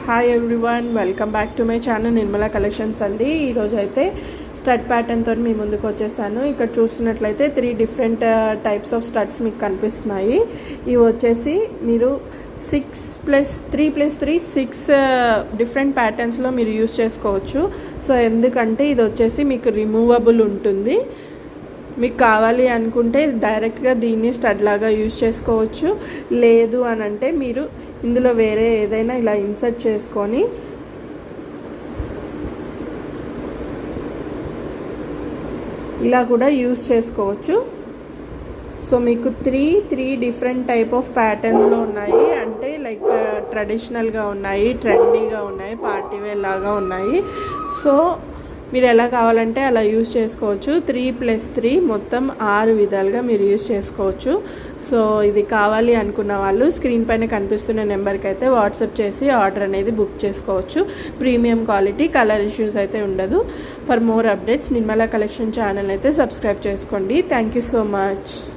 Hi everyone, welcome back to my channel Nirmala collections అండి. ఈరోజు అయితే స్టడ్ ప్యాటర్న్తో మీ ముందుకు వచ్చేసాను. ఇక్కడ చూస్తున్నట్లయితే 3 డిఫరెంట్ టైప్స్ ఆఫ్ స్టడ్స్ మీకు కనిపిస్తున్నాయి. ఇవి వచ్చేసి మీరు 6+3+3 6 డిఫరెంట్ ప్యాటర్న్స్లో మీరు యూస్ చేసుకోవచ్చు. సో ఎందుకంటే ఇది వచ్చేసి మీకు రిమూవబుల్ ఉంటుంది. మీకు కావాలి అనుకుంటే డైరెక్ట్గా దీన్ని స్టడ్ లాగా యూజ్ చేసుకోవచ్చు. లేదు అని అంటే మీరు ఇందులో వేరే ఏదైనా ఇలా ఇన్సర్ట్ చేసుకొని ఇలా కూడా యూజ్ చేసుకోవచ్చు. సో మీకు త్రీ డిఫరెంట్ టైప్ ఆఫ్ ప్యాటర్న్స్లో ఉన్నాయి. అంటే లైక్ ట్రెడిషనల్గా ఉన్నాయి, ట్రెండీగా ఉన్నాయి, పార్టీ వేర్ లాగా ఉన్నాయి. సో మీరు ఎలా కావాలంటే అలా యూజ్ చేసుకోవచ్చు. 3+3 మొత్తం 6 విధాలుగా మీరు యూజ్ చేసుకోవచ్చు. సో ఇది కావాలి అనుకున్న వాళ్ళు స్క్రీన్ పైన కనిపిస్తున్న నెంబర్కి అయితే వాట్సాప్ చేసి ఆర్డర్ అనేది బుక్ చేసుకోవచ్చు. ప్రీమియం క్వాలిటీ, కలర్ ఇష్యూస్ అయితే ఉండదు. For more updates Nirmala collection channel అయితే సబ్స్క్రైబ్ చేసుకోండి. Thank you so much.